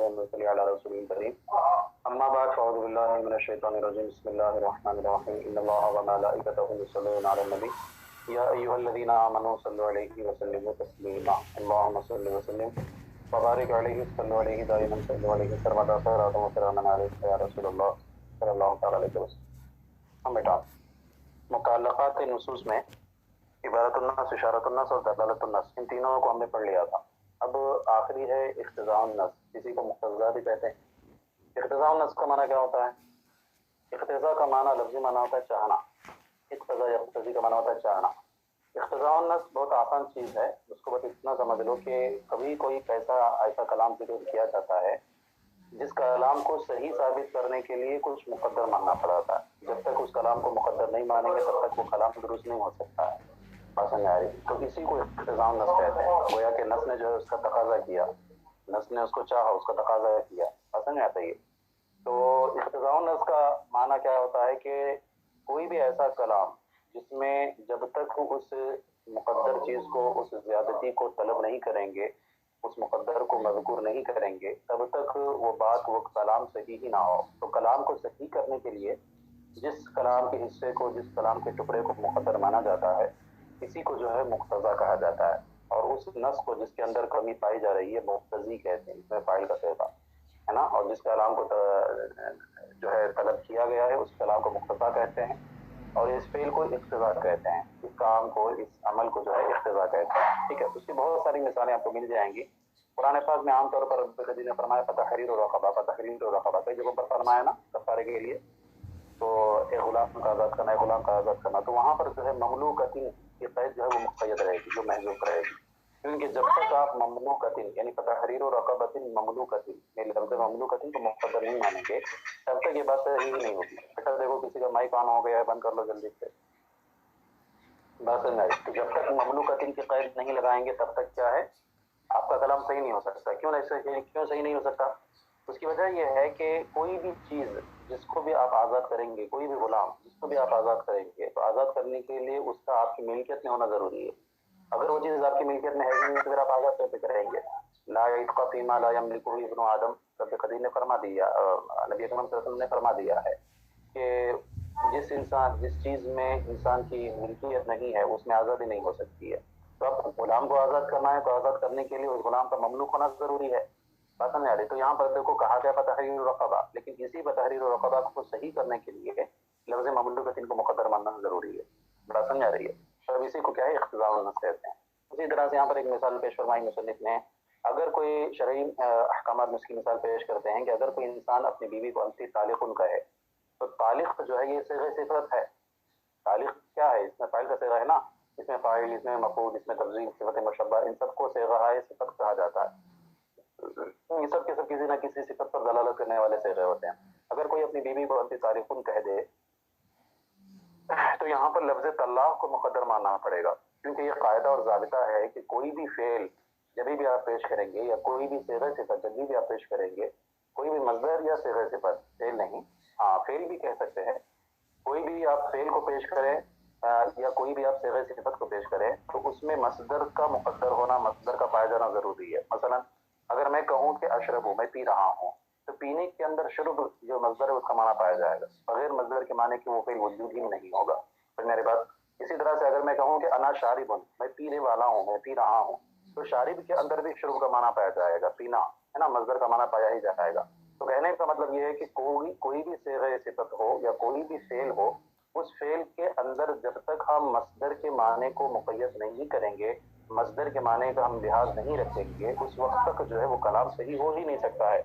اللهم صل على رسول الكريم اما بعد فاعوذ بالله من الشيطان الرجيم بسم الله الرحمن الرحيم ان الله وملائكته يصلون على النبي يا ايها الذين امنوا صلوا عليه وسلموا تسليما اللهم صل وسلم وبارك عليه صلوا عليه دائما صلوا عليه سرمدا صلاة وسلاما عليك يا رسول الله صلی اللہ تعالی علیہ وسلم. ہم بیٹا متعلقات نصوص میں عبارت النص، اشارت النص اور دلالت النص، ان تینوں کو ہم نے پڑھ لیا تھا. اب آخری ہے اقتضاء النص، کسی کو مقتضا بھی کہتے ہیں. اقتضاء النص کا معنی کیا ہوتا ہے؟ اقتضاء کا معنی لفظی معنی ہوتا ہے چاہنا. اقتضاء یقتضی کا معنی ہوتا ہے چاہنا. اقتضاء النص بہت آسان چیز ہے، اس کو بس اتنا سمجھ لو کہ کبھی کوئی ایسا کلام ذکر کیا جاتا ہے جس کلام کو صحیح ثابت کرنے کے لیے کچھ مقدر ماننا پڑا تھا. جب تک اس کلام کو مقدر نہیں مانیں گے تب تک وہ کلام درست نہیں ہو سکتا ہے. بات سمجھ آ رہی؟ تو اسی کو اقتضاء النص کہتے ہیں. گویا کہ نص نے جو ہے اس کا تقاضا کیا، نص نے اس کو چاہا، اس کا تقاضا کیا. بات سمجھ آتا ہے؟ تو اقتضاء النص کا معنی کیا ہوتا ہے کہ کوئی بھی ایسا کلام جس میں جب تک اس مقدر چیز کو، اس زیادتی کو طلب نہیں کریں گے، اس مقدر کو مذکور نہیں کریں گے، تب تک وہ بات، وہ کلام صحیح ہی نہ ہو. تو کلام کو صحیح کرنے کے لیے جس کلام کے حصے کو، جس کلام کے ٹکڑے کو مقدر مانا جاتا ہے، اسی کو جو ہے مقتضا کہا جاتا ہے. اور اس نص کو جس کے اندر کمی پائی جا رہی ہے مقتضی کہتے ہیں، اس میں فاعل کا صیغہ ہے نا. اور جس کلام کو جو ہے طلب کیا گیا ہے اس کلام کو مقتضا کہتے ہیں، اور اس فعل کو اقتضا کہتے ہیں. اس کام کو، اس عمل کو جو ہے اقتضا کہتے ہیں. ٹھیک ہے، اس کی بہت ساری مثالیں آپ کو مل جائیں گی. قرآن پاک میں عام طور پر رب العزت نے فرمایا فتحریر رقبہ، فتحریر رقبہ کئی جگہوں پر فرمایا نا کفارے کے لیے. تو ایک غلام کا آزاد کرنا، ایک غلام کا آزاد کرنا، تو وہاں پر جو ہے مملوکتن کی قید جو ہے وہ مقید رہے گی، جو محذوف رہے گی. کیونکہ جب تک آپ مملوکتن یعنی فتحریر رقبۃ مملوکتن میں لفظ مملوکتن کو مقدر نہیں مانیں گے تب تک یہ بات صحیح نہیں ہوگی. بیٹا دیکھو کسی کا مائک آن ہو گیا ہے، بند کر لو جلدی سے. بات سمجھ آئی؟ تو جب تک مملوکتن کی قید نہیں لگائیں گے تب تک کیا ہے، آپ کا کلام صحیح نہیں ہو سکتا. کیوں صحیح نہیں ہو سکتا؟ اس کی وجہ یہ ہے کہ کوئی بھی چیز جس کو بھی آپ آزاد کریں گے، کوئی بھی غلام جس کو بھی آپ آزاد کریں گے، تو آزاد کرنے کے لیے اس کا آپ کی ملکیت میں ہونا ضروری ہے. اگر وہ چیز آپ کی ملکیت میں ہے ہی نہیں تو پھر آپ آزاد کیسے کریں گے؟ لا یتق فیما لا یملکہ ابن آدم، رب قدیر نے فرما دیا، نبی اکرم صلی اللہ علیہ وسلم نے فرما دیا ہے کہ جس چیز میں انسان کی ملکیت نہیں ہے اس میں آزادی نہیں ہو سکتی ہے. تو اب غلام کو آزاد کرنا ہے تو آزاد کرنے کے لیے اس غلام کا مملوک ہونا ضروری ہے. بات سمجھ آ رہی؟ تو یہاں پر دیکھو کہا گیا تحریر الرقبہ، لیکن اسی تحریر الرقبہ کو صحیح کرنے کے لیے لفظ مملوکۃ کو مقدر ماننا ضروری ہے. بات سمجھ آ رہی ہے؟ تو اسی کو کیا ہے، اقتضاء النص کہتے ہیں. اسی طرح سے یہاں پر ایک مثال پیش فرمائی مصنف نے. اگر کوئی شرعی احکامات میں اس کی مثال پیش کرتے ہیں کہ اگر کوئی انسان اپنی بیوی کو انتی طالق کہے تو طالق جو ہے یہ صیغہ صفت ہے. طالق کیا ہے؟ اس میں فاعل کا صیغہ ہے نا، اس میں فاعل، اس میں مفعول، اس میں تفضیل، صفت مشبہ، ان سب کو صیغہ صفت کہا جاتا ہے. یہ سب کے سب کسی نہ کسی صفت پر دلالت کرنے والے صیغے ہوتے ہیں. اگر کوئی اپنی بیوی کو انتی طالق کہہ دے تو یہاں پر لفظ طلاق کو مقدر ماننا پڑے گا، کیونکہ یہ قاعدہ اور ضابطہ ہے کہ کوئی بھی فعل جب بھی آپ پیش کریں گے، یا کوئی بھی صیغہ صفت جب بھی آپ پیش کریں گے، کوئی بھی مصدر یا صیغہ صفت، فعل نہیں، ہاں فعل بھی کہہ سکتے ہیں، کوئی بھی آپ فعل کو پیش کریں یا کوئی بھی آپ صیغہ صفت کو پیش کریں تو اس میں مصدر کا مقدر ہونا، مصدر کا پایا جانا ضروری ہے. مثلا اگر میں کہوں کہ اشرب، میں پی رہا ہوں، تو پینے کے اندر شرب جو مصدر ہے اس کا معنی پایا جائے گا. بغیر مصدر کے معنی کہ وہ فعل وجود ہی نہیں ہوگا. تو میرے بات اسی طرح سے اگر میں کہوں کہ انا شارب، میں پینے والا ہوں، میں پی رہا ہوں، تو شارب کے اندر بھی شرب کا معنی پایا جائے گا، پینا ہے نا، مصدر کا معنی پایا ہی جائے گا. تو کہنے کا مطلب یہ ہے کہ کوئی بھی صیغہ صفت ہو یا کوئی بھی فعل ہو، اس فعل کے اندر جب تک ہم مصدر کے معنی کو مقید نہیں کریں گے، مصدر کے معنی کا ہم لحاظ نہیں رکھیں گے، اس وقت تک جو ہے وہ کلام صحیح ہو ہی نہیں سکتا ہے.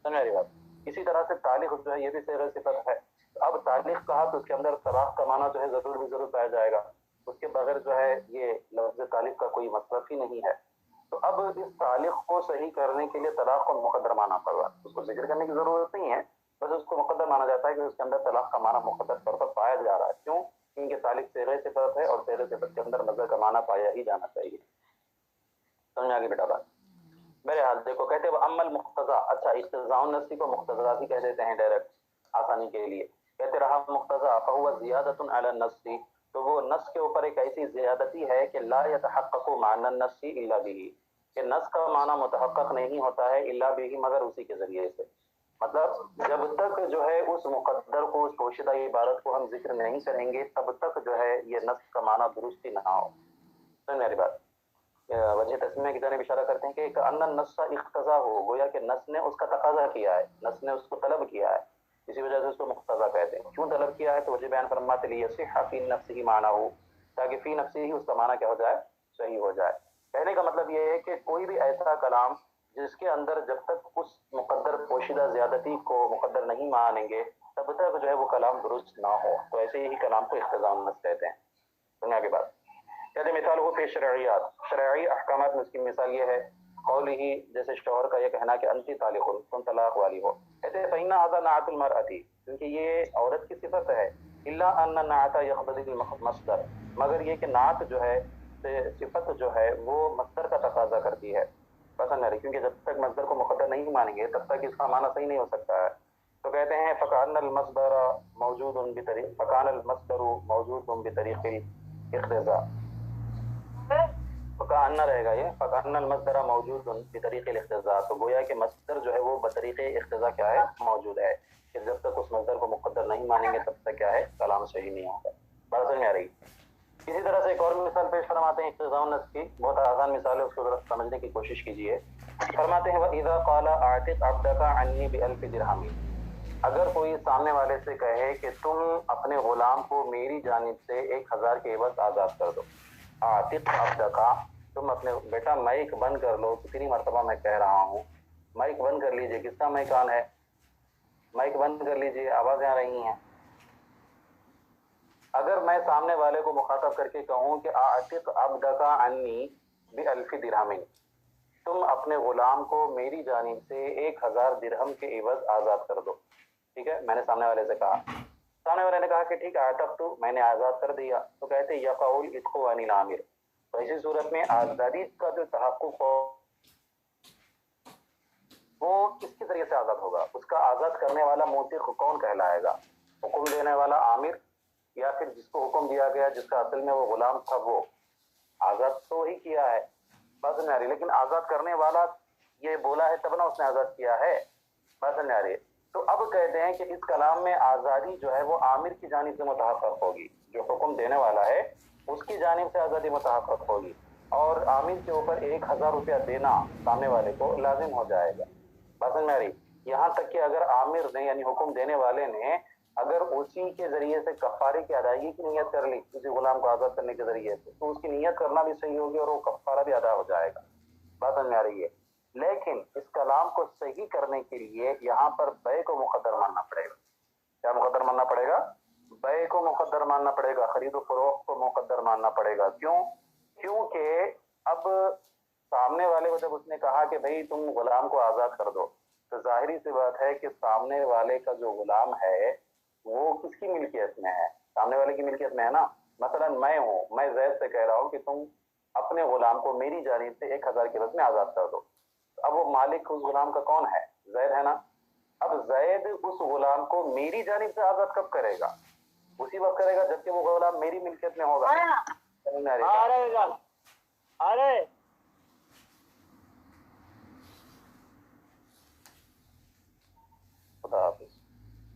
سمجھ رہی بات؟ اسی طرح سے طالق جو ہے یہ بھی صیغہ صفت ہے. اب طالق کہا تو اس کے اندر طلاق کا معنی جو ہے ضرور پایا جائے گا. اس کے بغیر جو ہے یہ لفظ طالق کا کوئی مطلب ہی نہیں ہے. تو اب اس طالق کو صحیح کرنے کے لیے طلاق کو مقدر مانا پڑ رہا ہے. اس کو ذکر کرنے کی ضرورت نہیں ہے، بس اس کو مقدر مانا جاتا ہے کہ اس کے اندر طلاق کا معنی مقدر طور پر پایا جا رہا ہے. کیوں؟ کیونکہ طالق صیغہ صفت ہے اور صیغہ صفت کے اندر مصدر کا معنی پایا ہی جانا چاہیے. سمجھ آگے بیٹا بات؟ بہرحال دیکھو کہتے ہیں اما المقتضا، اچھا اقتضاء النص کو مقتضا بھی کہہ دیتے ہیں ڈائریکٹ آسانی کے لیے. کہتے رہا مقتضا فهو زیادۃ علی النص، تو وہ نص کے اوپر ایک ایسی زیادتی ہے کہ لا يتحقق معنى النص الا به، کہ نس کا معنی متحقق نہیں ہوتا ہے الا بہی مگر اسی کے ذریعے سے. مطلب جب تک جو ہے اس مقدر کو اس پوشیدہ عبارت کو ہم ذکر نہیں کریں گے تب تک جو ہے یہ نس کا معنی درست ہی نہ ہو. سمجھ میری بات. وجہ تسمیہ کی طرف اشارہ کرتے ہیں کہ ایک ان النص اقتضا ہو, گویا کہ نس نے اس کا تقاضا کیا ہے, نس نے اس کو طلب کیا ہے, اسی وجہ سے اس کو مقتضا کہتے ہیں. کیوں طلب کیا ہے تو وجہ بیان فرماتے لیے صح فی نفسہ معنی ہو, تاکہ فی نفسہ ہی اس کا معنی کیا ہو جائے, صحیح ہو جائے. کہنے کا مطلب یہ ہے کہ کوئی بھی ایسا کلام جس کے اندر جب تک اس مقدر پوشیدہ زیادتی کو مقدر نہیں مانیں گے تب تک جو ہے وہ کلام درست نہ ہو, تو ایسے ہی کلام کو اقتضاء النص کہتے ہیں. دنیا کے بعد کہتے مثال ہو فی شرعیات, شرعی احکامات میں اس کی مثال یہ ہے قول ہی, جیسے شوہر کا یہ کہنا کہ انتی طالق, تم طلاق والی ہو. کہتے ہیں فإن هذا نعت المرأة, کیونکہ یہ عورت کی صفت ہے, الا ان النعت يقتضي المصدر, مگر یہ کہ نعت جو ہے صفت جو ہے وہ مصدر کا تقاضا کرتی ہے. پسند ہے, کیونکہ جب تک مصدر کو مقدر نہیں مانیں گے تب تک اس کا معنی صحیح نہیں ہو سکتا ہے. تو کہتے ہیں فکان المصدر موجود بطریق, فکان المصدر موجود بطریق الاقتضاء, فکان رہے گا یہ, فکان المصدر موجود بطریق الاقتضاء, تو گویا کہ مصدر جو ہے وہ بطریق اقتضاء کیا ہے, موجود ہے, کہ جب تک اس مصدر کو مقدر نہیں مانیں گے تب تک کیا ہے, کلام صحیح نہیں ہوگا. بات سمجھ آ رہی. اسی طرح سے ایک اور مثال پیش فرماتے ہیں اقتضاء النص کی, بہت آسان مثال ہے, اس کو ذرا سمجھنے کی کوشش کیجیے. فرماتے ہیں وَإِذَا قَالَ أَعْتِقْ عَبْدَكَ عَنِّي بِأَلْفِ دِرْهَمٍ, اگر کوئی سامنے والے سے کہے کہ تم اپنے غلام کو میری جانب سے 1000 کے عوض آزاد کر دو. اعتق عبدك, تم اپنے بیٹا مائک بند کر لو, کتنی مرتبہ میں کہہ رہا ہوں, مائک بند کر لیجئے. کس کا مائک آن ہے, مائک بند کر لیجئے, آوازیں آ رہی ہیں. اگر میں سامنے والے کو مخاطب کر کے کہوں کہ اعتق عبدک عنی بألف درہم, تم اپنے غلام کو میری جانب سے 1000 درہم کے عوض آزاد کر دو. ٹھیک ہے, میں نے سامنے والے سے کہا, سامنے والے نے کہا کہ ٹھیک ہے اعتقت, میں نے آزاد کر دیا. تو کہتے ہیں یقع العتق عن العامر, تو ایسی صورت میں آزادی کا جو تحقق ہو وہ کس کے ذریعے سے آزاد ہوگا, اس کا آزاد کرنے والا موثق کون کہلائے گا, حکم دینے والا عامر, یا پھر جس کو حکم دیا گیا جس کا اصل میں وہ غلام تھا وہ. آزاد تو ہی کیا ہے, بات نہیں آ رہی, لیکن آزاد کرنے والا یہ بولا ہے تب نہ اس نے آزاد کیا ہے, بات نہیں آ رہی. تو اب کہتے ہیں کہ اس کلام میں آزادی جو ہے وہ عامر کی جانب سے متحقق ہوگی, جو حکم دینے والا ہے اس کی جانب سے آزادی متحقق ہوگی, اور عامر کے اوپر 1000 روپیہ دینا سامنے والے کو لازم ہو جائے گا. بات نہیں آ رہی. یہاں تک کہ اگر عامر نے یعنی حکم دینے والے نے اگر اسی کے ذریعے سے کفارے کی ادائیگی کی نیت کر لی کسی غلام کو آزاد کرنے کے ذریعے سے, تو اس کی نیت کرنا بھی صحیح ہوگی اور وہ کفارہ بھی ادا ہو جائے گا. بات سمجھ آ رہی ہے. لیکن اس کلام کو صحیح کرنے کے لیے یہاں پر بے کو مقدر ماننا پڑے گا. کیا مقدر ماننا پڑے گا, بے کو مقدر ماننا پڑے گا, خرید و فروخت کو مقدر ماننا پڑے گا. کیوں, کیونکہ اب سامنے والے کو جب اس نے کہا کہ بھئی تم غلام کو آزاد کر دو, تو ظاہری سی بات ہے کہ سامنے والے کا جو غلام ہے وہ کس کی ملکیت میں ہے, سامنے والے کی ملکیت میں ہے نا. مثلا میں ہوں, میں زید سے کہہ رہا ہوں کہ تم اپنے غلام کو میری جانب سے 1000 کے عوض میں آزاد کر دو. اب وہ مالک اس غلام کا کون ہے, زید ہے نا. اب زید اس غلام کو میری جانب سے آزاد کب کرے گا, اسی وقت کرے گا جبکہ وہ غلام میری ملکیت میں ہوگا. خدا حافظ.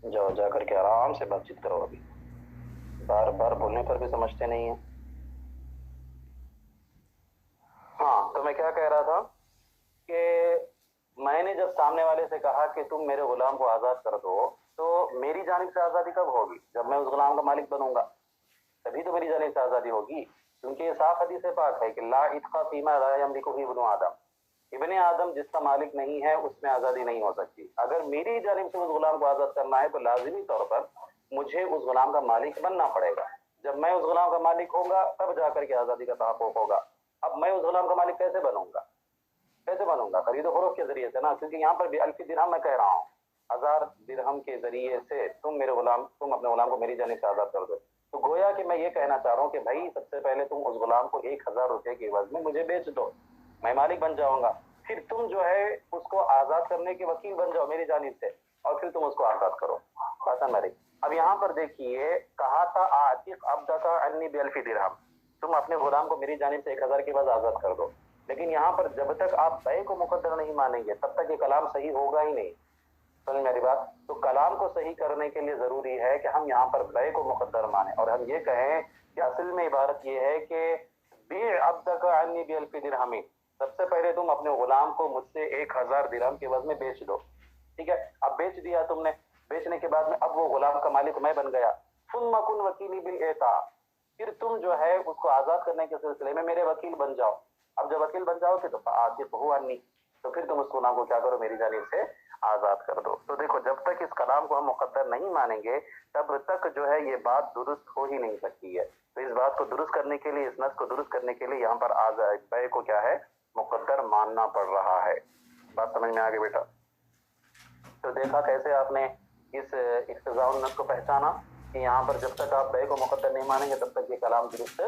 جاؤ جا کر کے آرام سے بات چیت کرو, ابھی بار بار بولنے پر بھی سمجھتے نہیں ہیں. ہاں, تو میں کیا کہہ رہا تھا کہ میں نے جب سامنے والے سے کہا کہ تم میرے غلام کو آزاد کر دو, تو میری جانب سے آزادی کب ہوگی, جب میں اس غلام کا مالک بنوں گا تبھی تو میری جانب سے آزادی ہوگی. کیونکہ یہ صاف حدیث پاک ہے کہ لا عتق فیما لا یملک ابن آدم, ابن آدم جس کا مالک نہیں ہے اس میں آزادی نہیں ہو سکتی. اگر میری جانب سے اس غلام کو آزاد کرنا ہے تو لازمی طور پر مجھے اس غلام کا مالک بننا پڑے گا. جب میں اس غلام کا مالک ہوں گا تب جا کر کے آزادی کا تحقق ہوگا. اب میں اس غلام کا مالک کیسے بنوں گا, کیسے بنوں گا, خرید و فروخت کے ذریعے سے نا, کیونکہ یہاں پر بھی الف درہم میں کہہ رہا ہوں, 1000 درہم کے ذریعے سے تم اپنے غلام کو میری جانب سے آزاد کر دو. تو گویا کہ میں یہ کہنا چاہ رہا ہوں کہ بھائی سب سے پہلے تم اس غلام کو 1000 روپے کے عوض میں مجھے بیچ دو, میں مالک بن جاؤں گا. پھر تم جو ہے اس کو آزاد کرنے کے وکیل بن جاؤ میری جانب سے, اور پھر تم اس کو آزاد کرو. حسن میری. اب یہاں پر دیکھیے, کہا تھا اعتق عبدک عنی بألف درہم, تم اپنے غلام کو میری جانب سے 1000 کے بعد آزاد کر دو. لیکن یہاں پر جب تک آپ بے کو مقدر نہیں مانیں گے تب تک یہ کلام صحیح ہوگا ہی نہیں. سمجھ میری بات؟ تو کلام کو صحیح کرنے کے لیے ضروری ہے کہ ہم یہاں پر بے کو مقدر مانیں اور ہم یہ کہیں کہ اصل میں عبارت یہ ہے کہ بیع عبدک عنی بألف درہم، سب سے پہلے تم اپنے غلام کو مجھ سے 1000 درہم کے عوض میں بیچ دو. ٹھیک ہے، اب بیچ دیا تم نے، بیچنے کے بعد میں اب وہ غلام کا مالک میں بن گیا. ثم کن وکیلی بالإعتاق، پھر تم جو ہے اس کو آزاد کرنے کے سلسلے میں میرے وکیل بن جاؤ. اب جب وکیل بن جاؤ گے تو فآتقہ عنی، تو پھر تم اس غلام کو کیا کرو، میری جانب سے آزاد کر دو. تو دیکھو جب تک اس کلام کو ہم مقدر نہیں مانیں گے تب تک جو ہے یہ بات درست ہو ہی نہیں سکتی ہے. تو اس بات کو درست کرنے کے لیے، اس نص کو درست کرنے کے لیے یہاں پر بے کو کیا ہے، مقدر ماننا پڑ رہا ہے. بات سمجھ میں آگے بیٹا؟ تو دیکھا کیسے آپ نے اس اقتضاء النص کو پہچانا کہ یہاں پر جب تک آپ بے کو مقدر نہیں مانیں گے تب تک یہ کلام درست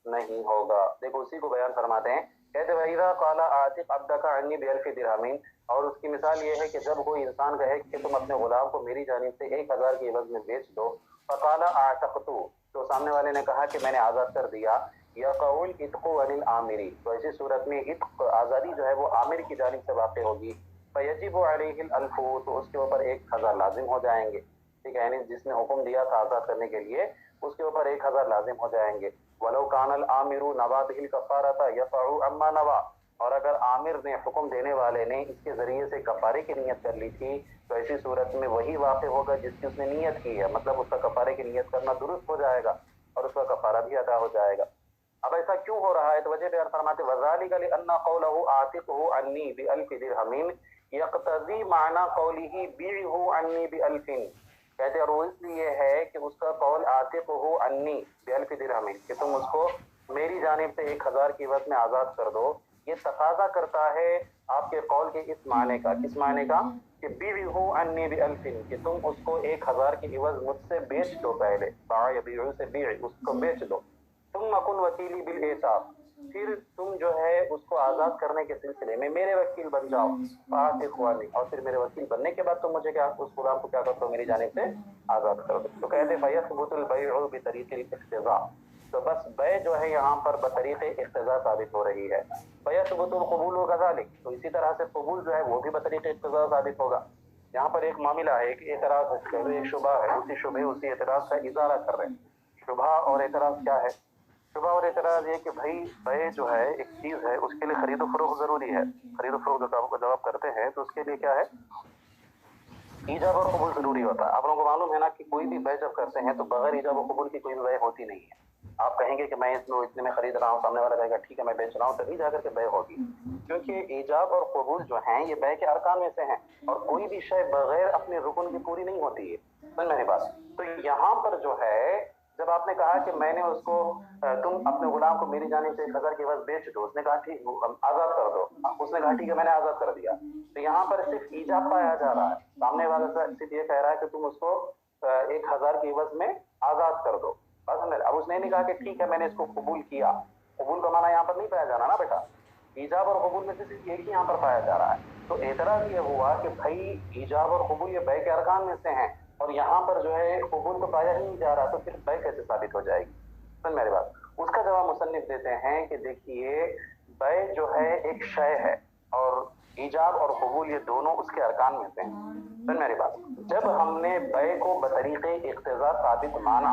نہیں ہوگا. دیکھو اسی کو بیان فرماتے ہیں، کہتے ہیں وَإِذَا قَالَ أَعْتِقْ عَبْدَكَ عَنِّي بِأَلْفِ دِرْهَمٍ، اور اس کی مثال یہ ہے کہ جب کوئی انسان کہے کہ تم اپنے غلام کو میری جانب سے 1000 کے عوض میں بیچ دو. فَقَالَ أَعْتَقْتُ، تو سامنے والے نے کہا کہ میں نے آزاد کر دیا. يَقَعُ الْعِتْقُ عَنِ الْعَامِرِ، تو ایسی صورت میں عتق آزادی جو ہے وہ عامر کی جانب سے واقع ہوگی. فَيَجِبُ عَلَيْهِ الْأَلْفُ، تو اس کے اوپر 1000 لازم ہو جائیں گے. ٹھیک ہے، یعنی جس نے حکم دیا تھا آزاد کرنے کے لیے اس کے اوپر 1000 لازم ہو جائیں گے. وَلَوْ كَانَ الْآمِرُ نَوَى بِهِ الْكَفَّارَةَ يَقَعُ عَمَّا نَوَى، اور اگر عامر نے، حکم دینے والے نے اس کے ذریعے سے کفارے کی نیت کر لی تھی تو ایسی صورت میں وہی واقع ہوگا جس کی اس نے نیت کی ہے، مطلب اس کا کفارے کی نیت کرنا درست ہو جائے گا اور اس کا کفارہ بھی ادا ہو جائے گا. اب ایسا کیوں ہو رہا ہے؟ تو وجہ بیان فرماتے وَذَلِكَ لِأَنَّ قَوْلَهُ أَعْتِقْهُ عَنِّي بِأَلْفِ دِرْهَمٍ يَقْتَضِي مَعْنَى قَوْلِهِ بِعْهُ عَنِّي بِأَلْفٍ، کہتے ہیں اور وہ اس لیے ہے کہ اس کا قول عَاتِقْهُ عَنِّي بِأَلْفِ دِرْهَمٍ کہ تم اس کو میری جانب سے 1000 کی عوض میں آزاد کر دو. یہ تقاضا کرتا ہے آپ کے قول کے اس معنی کا. کس معنی کا؟ کہ بِعْهُ عَنِّي بِأَلْفٍ، کہ تم اس کو 1000 کی عوض مجھ سے بیچ دو. پہلے باع یبیع سے بیع، اس کو بیچ دو. ثم کن وکیلی بالإعتاق، پھر تم جو ہے اس کو آزاد کرنے کے سلسلے میں میرے وکیل بن جاؤ. فآتقہ عنی، اور پھر میرے وکیل بننے کے بعد تم مجھے کیا، اس غلام کو کیا کر دو، میری جانب سے آزاد کر دو. تو کہتے فیثبت البیع بطریق الاقتضاء، تو بس بے جو ہے یہاں پر بطریق اقتضاء ثابت ہو رہی ہے. فیثبت القبول وکذالک، تو اسی طرح سے قبول جو ہے وہ بھی بطریق اقتضاء ثابت ہوگا. یہاں پر ایک معاملہ ہے، ایک اعتراض ہے، ایک شبہ ہے، اسی شبہ اسی اعتراض کا ازالہ کر رہے ہیں. شبہ اور اعتراض کیا ہے؟ شبہ اور اعتراض یہ کہ بھائی بے جو ہے ایک چیز ہے، اس کے لیے خرید و فروخت ضروری ہے. خرید و فروخت جب آپ کرتے ہیں تو اس کے لیے کیا ہے، ایجاب اور قبول ضروری ہوتا ہے. آپ لوگوں کو معلوم ہے نا کہ کوئی بھی بے جب کرتے ہیں تو بغیر ایجاب و قبول کی کوئی بھی بے ہوتی نہیں ہے. آپ کہیں گے کہ میں اس کو اتنے میں خرید رہا ہوں، سامنے والا کہے گا ٹھیک ہے میں بیچ رہا ہوں، تبھی جا کر کے بے ہوگی. کیونکہ ایجاب اور قبول جو ہیں یہ بے کے ارکان میں سے ہیں اور کوئی بھی شے بغیر اپنے رکن کی پوری نہیں ہوتی ہے. سمجھ میری بات؟ تو یہاں پر جو ہے جب آپ نے کہا کہ میں نے اس کو، تم اپنے غلام کو میری جانب سے 1000 کے عوض بیچ دو، اس نے کہا ٹھیک آزاد کر دو، اس نے کہا ٹھیک ہے میں نے آزاد کر دیا. تو یہاں پر صرف ایجاب پایا جا رہا ہے. سامنے والا صرف یہ کہہ رہا ہے کہ تم اس کو 1000 کے عوض میں آزاد کر دو. اب اس نے نہیں کہا کہ ٹھیک ہے میں نے اس کو قبول کیا. قبول کا معنی یہاں پر نہیں پایا جانا نا بیٹا. ایجاب اور قبول میں سے صرف ایک ہی یہاں پر پایا جا رہا ہے. تو اعتراض یہ ہوا کہ بھائی ایجاب اور قبول یہ بے کے ارکان میں سے ہیں اور یہاں پر جو ہے قبول تو پایا ہی نہیں جا رہا، تو پھر بے کیسے ثابت ہو جائے گی؟ سمجھ میری بات؟ اس کا جواب مصنف دیتے ہیں کہ دیکھیے بے جو ہے ایک شے ہے اور ایجاب اور قبول یہ دونوں اس کے ارکان میں سے ہیں. سمجھ میری بات؟ جب ہم نے بے کو بطریق اقتضاء ثابت مانا،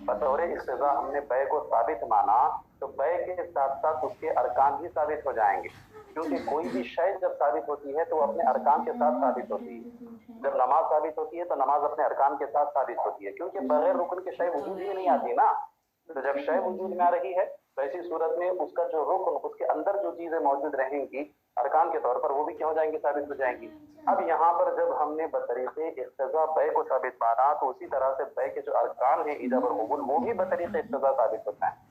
بطور اقتضاء ہم نے بے کو ثابت مانا، تو بے کے ساتھ ساتھ اس کے ارکان بھی ثابت ہو جائیں گے. کیونکہ کوئی بھی شے جب ثابت ہوتی ہے تو وہ اپنے ارکان کے ساتھ ثابت ہوتی ہے. جب نماز ثابت ہوتی ہے تو نماز اپنے ارکان کے ساتھ ثابت ہوتی ہے، کیونکہ بغیر رکن کے شے وجود ہی نہیں آتی نا. تو جب شے وجود میں آ رہی ہے تو ایسی صورت میں اس کا جو رکن، اس کے اندر جو چیزیں موجود رہیں گی ارکان کے طور پر، وہ بھی کیا ہو جائیں گی، ثابت ہو جائیں گی. اب یہاں پر جب ہم نے بطریق اقتضاء بے کو ثابت مانا تو اسی طرح سے بے کے جو ارکان ہیں ایجاب اور قبول وہ بھی بطریق اقتضاء ثابت ہوتا ہے.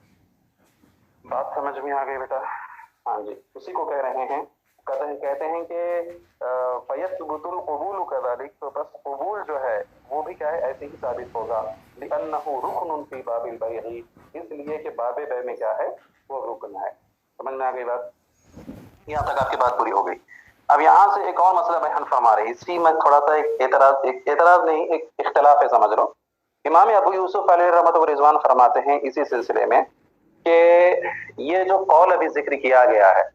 بات سمجھ میں آ گئی بیٹا؟ ہاں جی، اسی کو کہہ رہے ہیں. کہتے ہیں کہ فیثبت القبول کذالک، تو بس قبول جو ہے وہ بھی کیا ہے، ایسے ہی ثابت ہوگا. لأنہ رکن فی باب البیع، اس لیے کہ باب بے میں کیا ہے، وہ رکن ہے. سمجھ میں آ گئی بات؟ یہاں تک آپ کی بات پوری ہو گئی. اب یہاں سے ایک اور مسئلہ بیان فرما رہے ہیں، اسی میں تھوڑا سا ایک اعتراض نہیں، ایک اختلاف ہے، سمجھ لو. امام ابو یوسف علیہ رحمۃ و رضوان فرماتے ہیں اسی سلسلے میں کہ یہ جو قول ابھی ذکر کیا گیا ہے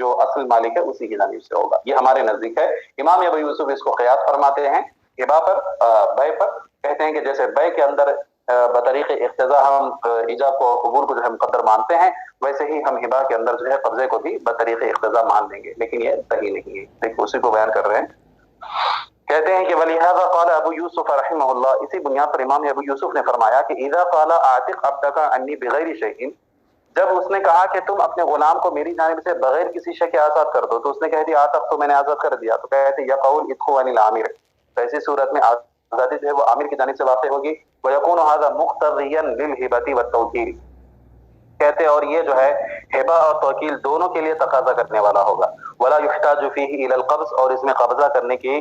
جو اصل مالک ہے اسی کی جانب سے ہوگا. یہ ہمارے نزدیک ہے. امام ابو یوسف اس کو قیاس فرماتے ہیں ہبا پر، بے پر. کہتے ہیں کہ جیسے بے کے اندر بطریق اقتضاء ہم ایجاب کو قبول کو جو ہے مقدر مانتے ہیں، ویسے ہی ہم ہبا کے اندر جو ہے قبضے کو بھی بطریق اقتضاء مان لیں گے، لیکن یہ صحیح نہیں ہے. دیکھو اسی کو بیان کر رہے ہیں. کہتے ہیں کہ ولہذا قال ابو یوسف رحمہ اللہ، اسی بنیاد پر امام ابو یوسف نے فرمایا کہ اذا قال اعتق عبدک عنی بغیر شیء، جب اس نے کہا کہ تم اپنے غلام کو میری جانب سے بغیر کسی شے کے آزاد کر دو، تو اس نے کہہ دیا آتق تو میں نے آزاد کر دیا، تو کہتے یا قول ادخو عن العامر، ایسی صورت میں آزادی جو ہے وہ عامر کی جانب سے واقع ہوگی. ویکون ھذا مقتضیا للہبۃ والتوکیل، کہتے اور یہ جو ہے ہبہ اور توکیل دونوں کے لیے تقاضا کرنے والا ہوگا. ولا یحتاج فیہ الی القبض، اور اس میں قبضہ کرنے کی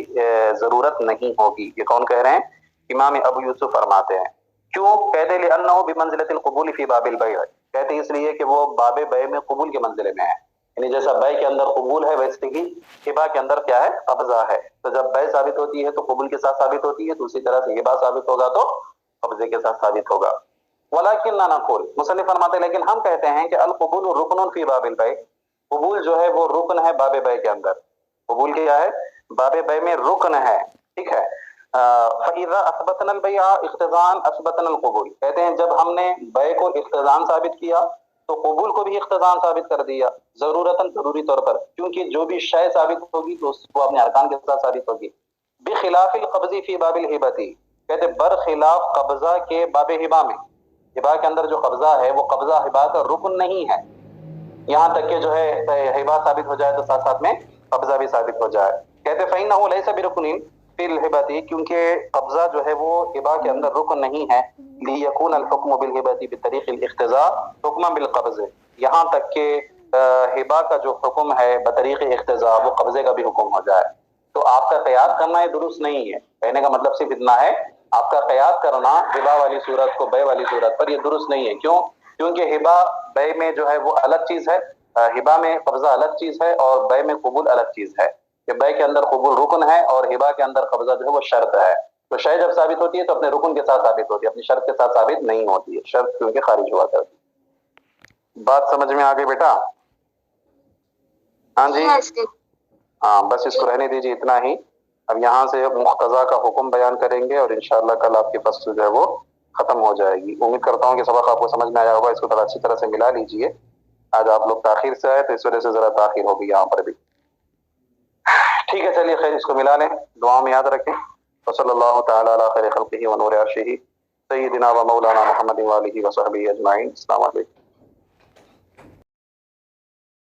ضرورت نہیں ہوگی. یہ کون کہہ رہے ہیں؟ امام ابو یوسف فرماتے ہیں. کیوں؟ کہتے لأنہ بمنزلۃ القبول فی باب البیع، کہتے اس لیے کہ وہ باب بیع میں قبول کے منزلے میں ہے. یعنی جیسا بیع کے اندر قبول ہے ویسے ہی ہبہ کے اندر کیا ہے؟ قبضہ ہے. تو جب بیع ثابت ہوتی ہے تو قبول کے ساتھ ثابت ہوتی ہے، تو اسی طرح سے ہبہ ثابت ہوگا تو قبضے کے ساتھ ثابت ہوگا. ولکننا نقول، مصنف فرماتے ہیں لیکن ہم کہتے ہیں کہ القبول رکن فی باب البیع، قبول جو ہے وہ رکن ہے باب بیع کے اندر. قبول کیا ہے؟ باب بیع میں رکن ہے. ٹھیک ہے. فَإِذَا أَثْبَتْنَا الْبَيْعَ اِقْتِضَاءً أَثْبَتْنَا الْقُبُولَ، کہتے ہیں جب ہم نے بیع کو اقتضاءً ثابت کیا تو قبول کو بھی اقتضاءً ثابت کر دیا، ضرورتاً ضروری طور پر، کیونکہ جو بھی شے ثابت ہوگی تو اس کو اپنے ارکان کے ساتھ ثابت ہوگی. بخلاف القبض فی باب الہبۃ، کہتے برخلاف قبضہ کے باب ہبہ میں. ہبہ کے اندر جو قبضہ ہے وہ قبضہ ہبہ کا رکن نہیں ہے، یہاں تک کہ جو ہے ہبہ ثابت ہو جائے تو ساتھ ساتھ میں قبضہ بھی ثابت ہو جائے. کہتے فإنه ليس بركن فی الہبۃ، کیونکہ قبضہ جو ہے وہ ہبہ کے اندر رکن نہیں ہے. لیکون الحکم بالہبۃ بطریق الاقتضاء حکما بالقبض، یہاں تک کہ ہبہ کا جو حکم ہے بطریق اقتضاء وہ قبضے کا بھی حکم ہو جائے. تو آپ کا قیاس کرنا یہ درست نہیں ہے. کہنے کا مطلب صرف اتنا ہے، آپ کا قیاس کرنا ہبہ والی صورت کو بیع والی صورت پر یہ درست نہیں ہے. کیوں؟ کیونکہ ہبہ بیع میں جو ہے وہ الگ چیز ہے، ہبہ میں قبضہ الگ چیز ہے اور بیع میں قبول الگ چیز ہے. کہ بیع کے اندر قبول رکن ہے اور ہبہ کے اندر قبضہ جو ہے وہ شرط ہے. تو شے جب ثابت ہوتی ہے تو اپنے رکن کے ساتھ ثابت ہوتی ہے، اپنی شرط کے ساتھ ثابت نہیں ہوتی ہے. شرط کیونکہ خارج ہوا کرتی. بات سمجھ میں آ گئی بیٹا؟ ہاں جی، ہاں بس اس کو رہنے دیجیے اتنا ہی. اب یہاں سے مقتضا کا حکم بیان کریں گے اور انشاءاللہ کل آپ کی فصل جو ہے وہ ختم ہو جائے گی. امید کرتا ہوں کہ سبق آپ کو سمجھ میں آیا ہوگا. اس کو ذرا اچھی طرح سے ملا لیجئے. آج آپ لوگ تاخیر سے آئے تو اس وجہ سے ذرا تاخیر ہوگی یہاں پر بھی. ٹھیک ہے چلیے خیر، اس کو ملا لیں، دعا میں یاد رکھیں. وصلی اللہ تعالی علی خیر خلقہ ونور عرشہ سیدنا و مولانا محمد وآلہ وصحبہ اجمعین. السلام علیکم.